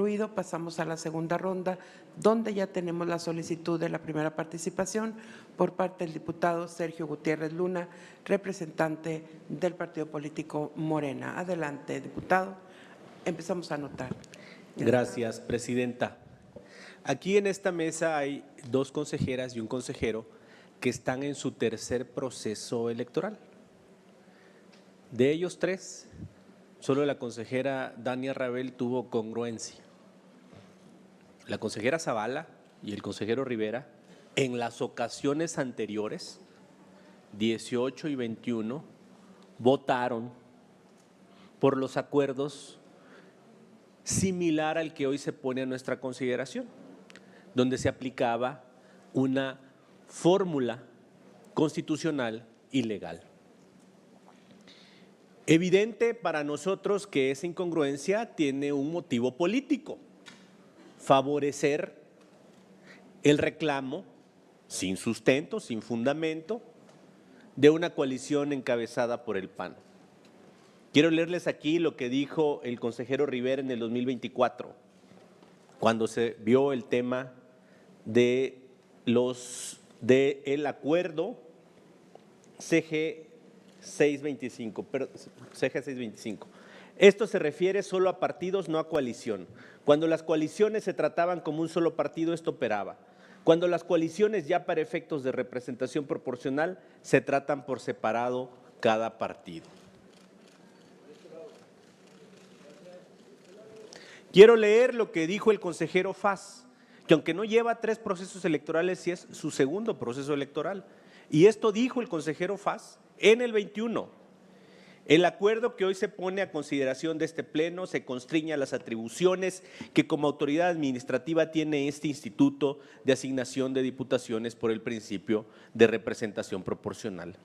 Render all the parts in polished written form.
concluido, pasamos a la segunda ronda, donde ya tenemos la solicitud de la primera participación por parte del diputado Sergio Gutiérrez Luna, representante del partido político Morena. Adelante, diputado. Empezamos a anotar. Gracias, presidenta. Aquí en esta mesa hay 2 consejeras y un consejero que están en su tercer proceso electoral. De ellos 3, solo la consejera Dania Rabel tuvo congruencia. La consejera Zavala y el consejero Rivera, en las ocasiones anteriores, 18 y 21, votaron por los acuerdos similar al que hoy se pone a nuestra consideración, donde se aplicaba una fórmula constitucional y legal. Evidente para nosotros que esa incongruencia tiene un motivo político: favorecer el reclamo sin sustento, sin fundamento, de una coalición encabezada por el PAN. Quiero leerles aquí lo que dijo el consejero Rivera en el 2024, cuando se vio el tema del acuerdo CG 625. Esto se refiere solo a partidos, no a coalición. Cuando las coaliciones se trataban como un solo partido, esto operaba. Cuando las coaliciones ya para efectos de representación proporcional se tratan por separado cada partido. Quiero leer lo que dijo el consejero Faz, que aunque no lleva 3 procesos electorales, sí es su segundo proceso electoral. Y esto dijo el consejero Faz en el 21. El acuerdo que hoy se pone a consideración de este pleno se constriñe a las atribuciones que como autoridad administrativa tiene este instituto de asignación de diputaciones por el principio de representación proporcional,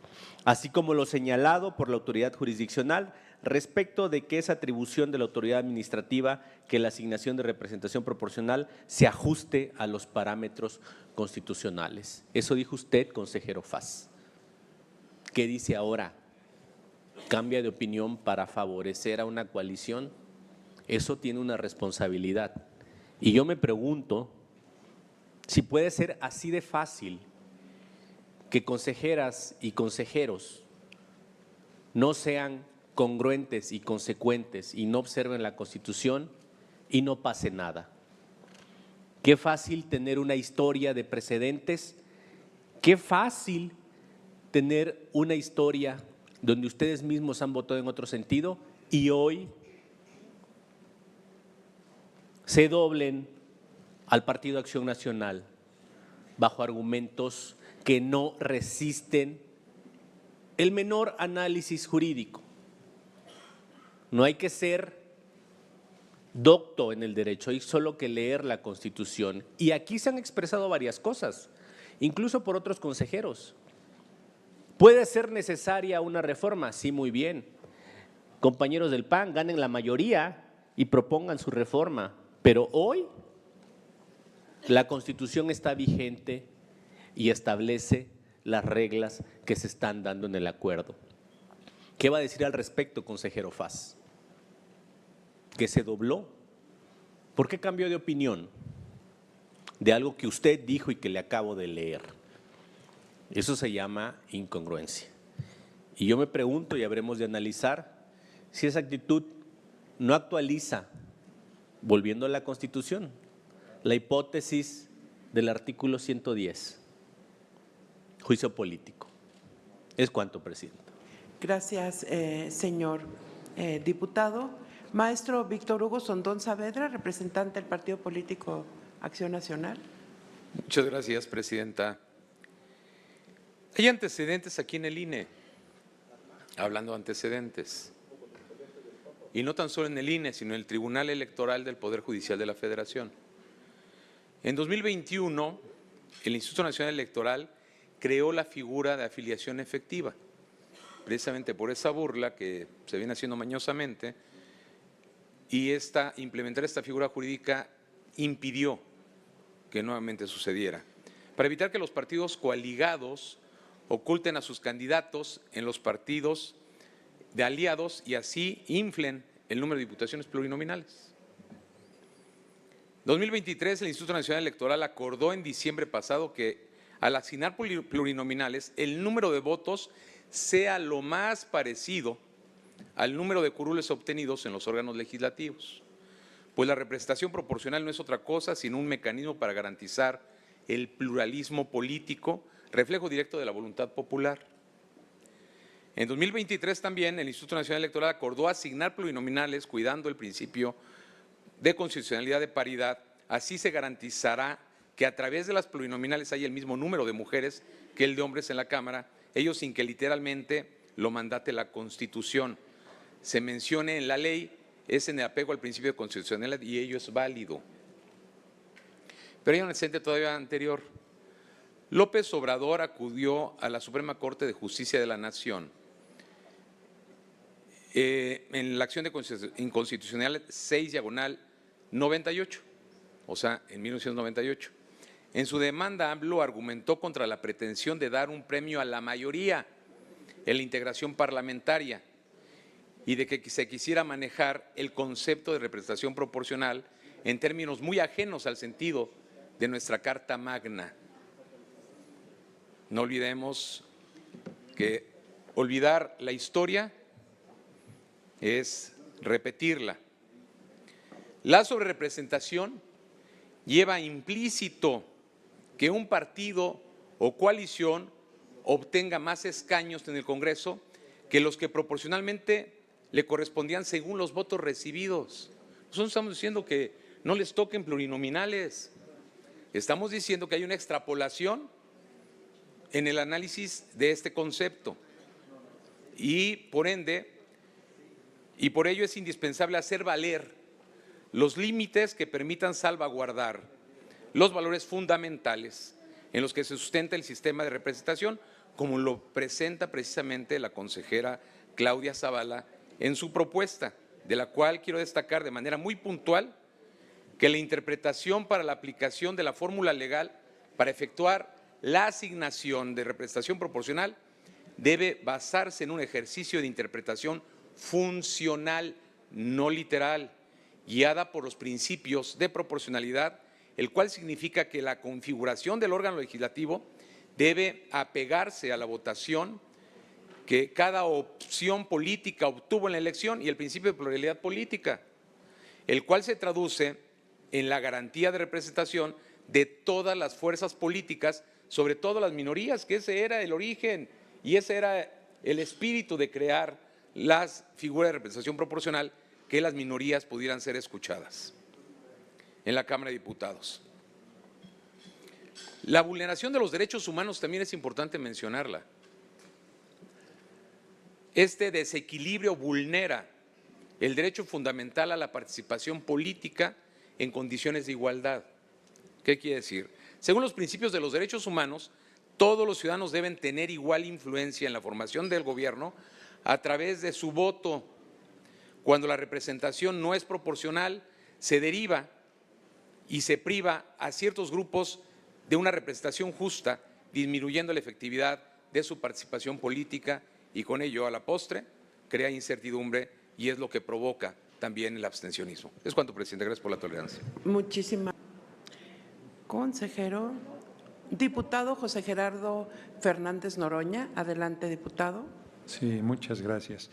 así como lo señalado por la autoridad jurisdiccional respecto de que es atribución de la autoridad administrativa que la asignación de representación proporcional se ajuste a los parámetros constitucionales. Eso dijo usted, consejero Faz. ¿Qué dice ahora? ¿Cambia de opinión para favorecer a una coalición? Eso tiene una responsabilidad. Y yo me pregunto si puede ser así de fácil que consejeras y consejeros no sean congruentes y consecuentes y no observen la Constitución y no pase nada. Qué fácil tener una historia de precedentes, qué fácil tener una historia donde ustedes mismos han votado en otro sentido y hoy se doblen al Partido Acción Nacional bajo argumentos que no resisten el menor análisis jurídico. No hay que ser docto en el derecho, hay solo que leer la Constitución. Y aquí se han expresado varias cosas, incluso por otros consejeros. ¿Puede ser necesaria una reforma? Sí, muy bien. Compañeros del PAN, ganen la mayoría y propongan su reforma. Pero hoy la Constitución está vigente y establece las reglas que se están dando en el acuerdo. ¿Qué va a decir al respecto, consejero Faz? ¿Que se dobló? ¿Por qué cambió de opinión de algo que usted dijo y que le acabo de leer? Eso se llama incongruencia. Y yo me pregunto, y habremos de analizar, si esa actitud no actualiza, volviendo a la Constitución, la hipótesis del artículo 110, juicio político. Es cuanto, presidenta. Gracias, señor diputado. Maestro Víctor Hugo Sondón Saavedra, representante del Partido Político Acción Nacional. Muchas gracias, presidenta. Hay antecedentes aquí en el INE, hablando de antecedentes, y no tan solo en el INE, sino en el Tribunal Electoral del Poder Judicial de la Federación. En 2021, el Instituto Nacional Electoral creó la figura de afiliación efectiva, precisamente por esa burla que se viene haciendo mañosamente, y implementar esta figura jurídica impidió que nuevamente sucediera, para evitar que los partidos coaligados oculten a sus candidatos en los partidos de aliados y así inflen el número de diputaciones plurinominales. 2023, el Instituto Nacional Electoral acordó en diciembre pasado que al asignar plurinominales, el número de votos sea lo más parecido al número de curules obtenidos en los órganos legislativos, pues la representación proporcional no es otra cosa sino un mecanismo para garantizar el pluralismo político, reflejo directo de la voluntad popular. En 2023 también el Instituto Nacional Electoral acordó asignar plurinominales cuidando el principio de constitucionalidad de paridad. Así se garantizará que a través de las plurinominales haya el mismo número de mujeres que el de hombres en la Cámara, ello sin que literalmente lo mandate la Constitución. Se mencione en la ley, es en el apego al principio de constitucionalidad y ello es válido. Pero hay un antecedente todavía anterior. López Obrador acudió a la Suprema Corte de Justicia de la Nación en la acción de inconstitucionalidad 6/98, o sea, en 1998. En su demanda, AMLO argumentó contra la pretensión de dar un premio a la mayoría en la integración parlamentaria y de que se quisiera manejar el concepto de representación proporcional en términos muy ajenos al sentido de nuestra Carta Magna. No olvidemos que olvidar la historia es repetirla. La sobrerepresentación lleva implícito que un partido o coalición obtenga más escaños en el Congreso que los que proporcionalmente le correspondían según los votos recibidos. Nosotros estamos diciendo que no les toquen plurinominales. Estamos diciendo que hay una extrapolación en el análisis de este concepto y por ende, y por ello es indispensable hacer valer los límites que permitan salvaguardar los valores fundamentales en los que se sustenta el sistema de representación, como lo presenta precisamente la consejera Claudia Zavala en su propuesta, de la cual quiero destacar de manera muy puntual que la interpretación para la aplicación de la fórmula legal para efectuar la asignación de representación proporcional debe basarse en un ejercicio de interpretación funcional, no literal, guiada por los principios de proporcionalidad, el cual significa que la configuración del órgano legislativo debe apegarse a la votación que cada opción política obtuvo en la elección y el principio de pluralidad política, el cual se traduce en la garantía de representación de todas las fuerzas políticas, sobre todo las minorías, que ese era el origen y ese era el espíritu de crear las figuras de representación proporcional, que las minorías pudieran ser escuchadas en la Cámara de Diputados. La vulneración de los derechos humanos también es importante mencionarla. Este desequilibrio vulnera el derecho fundamental a la participación política en condiciones de igualdad. ¿Qué quiere decir? Según los principios de los derechos humanos, todos los ciudadanos deben tener igual influencia en la formación del gobierno a través de su voto. Cuando la representación no es proporcional, se deriva y se priva a ciertos grupos de una representación justa, disminuyendo la efectividad de su participación política y con ello, a la postre, crea incertidumbre y es lo que provoca también el abstencionismo. Es cuanto, presidente. Gracias por la tolerancia. Muchísimas gracias. Consejero. Diputado José Gerardo Fernández Noroña. Adelante, diputado. Sí, muchas gracias.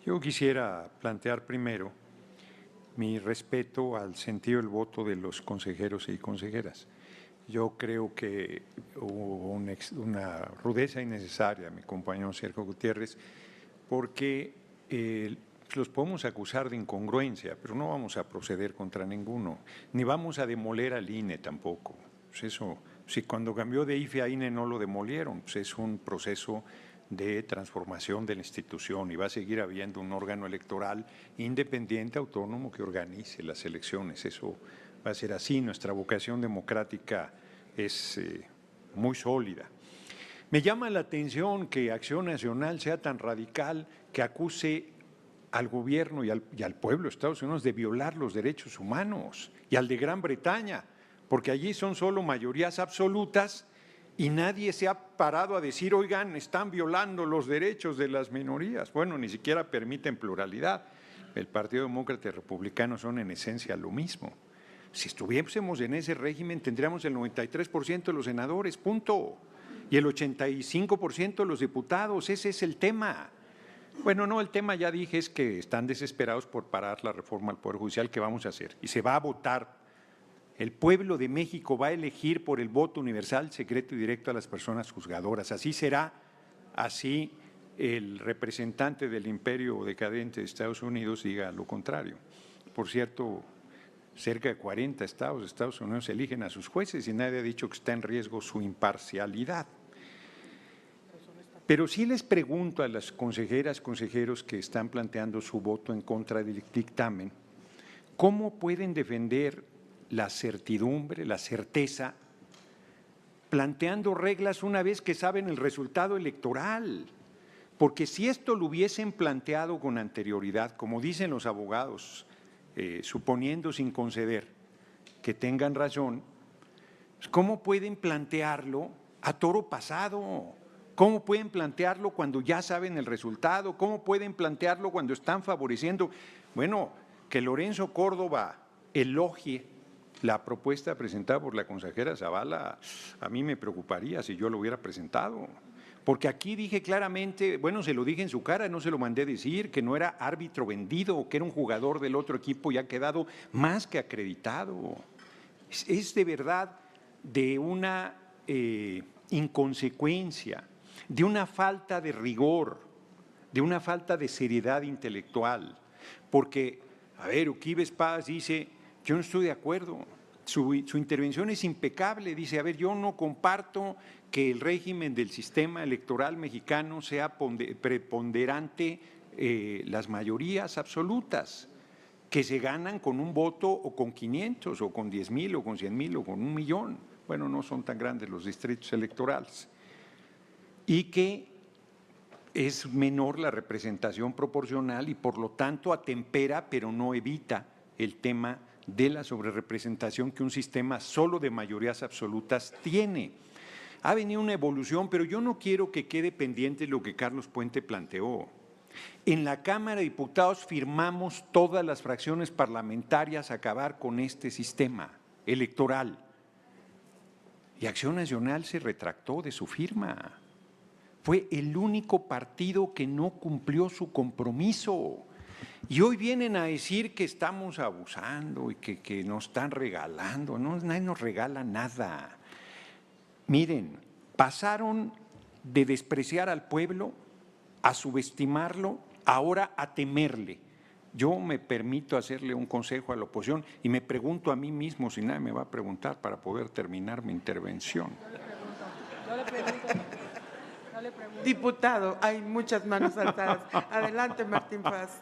Yo quisiera plantear primero mi respeto al sentido del voto de los consejeros y consejeras. Yo creo que hubo una rudeza innecesaria, mi compañero Sergio Gutiérrez, porque los podemos acusar de incongruencia, pero no vamos a proceder contra ninguno, ni vamos a demoler al INE tampoco. Pues eso, si cuando cambió de IFE a INE no lo demolieron, pues es un proceso de transformación de la institución y va a seguir habiendo un órgano electoral independiente, autónomo, que organice las elecciones. Eso va a ser así. Nuestra vocación democrática es muy sólida. Me llama la atención que Acción Nacional sea tan radical que acuse al gobierno y al pueblo de Estados Unidos de violar los derechos humanos, y al de Gran Bretaña, porque allí son solo mayorías absolutas y nadie se ha parado a decir, oigan, están violando los derechos de las minorías. Bueno, ni siquiera permiten pluralidad. El Partido Demócrata y Republicano son en esencia lo mismo. Si estuviésemos en ese régimen, tendríamos el 93% de los senadores, punto. Y el 85% de los diputados, ese es el tema. Bueno, no, el tema ya dije es que están desesperados por parar la reforma al Poder Judicial. ¿Qué vamos a hacer? Y se va a votar. El pueblo de México va a elegir por el voto universal, secreto y directo a las personas juzgadoras. Así será, así el representante del imperio decadente de Estados Unidos diga lo contrario. Por cierto, cerca de 40 estados de Estados Unidos eligen a sus jueces y nadie ha dicho que está en riesgo su imparcialidad. Pero sí les pregunto a las consejeras, consejeros que están planteando su voto en contra del dictamen, ¿cómo pueden defender la certidumbre, la certeza, planteando reglas una vez que saben el resultado electoral? Porque si esto lo hubiesen planteado con anterioridad, como dicen los abogados, suponiendo sin conceder que tengan razón, ¿cómo pueden plantearlo a toro pasado? ¿Cómo pueden plantearlo cuando ya saben el resultado? ¿Cómo pueden plantearlo cuando están favoreciendo? Bueno, que Lorenzo Córdoba elogie la propuesta presentada por la consejera Zavala, a mí me preocuparía si yo lo hubiera presentado. Porque aquí dije claramente, bueno, se lo dije en su cara, no se lo mandé decir, que no era árbitro vendido, que era un jugador del otro equipo y ha quedado más que acreditado. Es de verdad de una inconsecuencia, de una falta de rigor, de una falta de seriedad intelectual. Porque, a ver, Uquives Paz dice, yo no estoy de acuerdo. Su intervención es impecable, dice, a ver, yo no comparto que el régimen del sistema electoral mexicano sea preponderante las mayorías absolutas, que se ganan con un voto o con 500 o con 10,000 o con 100,000 o con 1,000,000. Bueno, no son tan grandes los distritos electorales. Y que es menor la representación proporcional y por lo tanto atempera, pero no evita el tema de la sobrerepresentación que un sistema solo de mayorías absolutas tiene. Ha venido una evolución, pero yo no quiero que quede pendiente lo que Carlos Puente planteó. En la Cámara de Diputados firmamos todas las fracciones parlamentarias a acabar con este sistema electoral. Y Acción Nacional se retractó de su firma. Fue el único partido que no cumplió su compromiso. Y hoy vienen a decir que estamos abusando y que nos están regalando. No, nadie nos regala nada. Miren, pasaron de despreciar al pueblo a subestimarlo, ahora a temerle. Yo me permito hacerle un consejo a la oposición y me pregunto a mí mismo si nadie me va a preguntar para poder terminar mi intervención. Yo le pregunto. Diputado, hay muchas manos alzadas. Adelante, Martín Paz.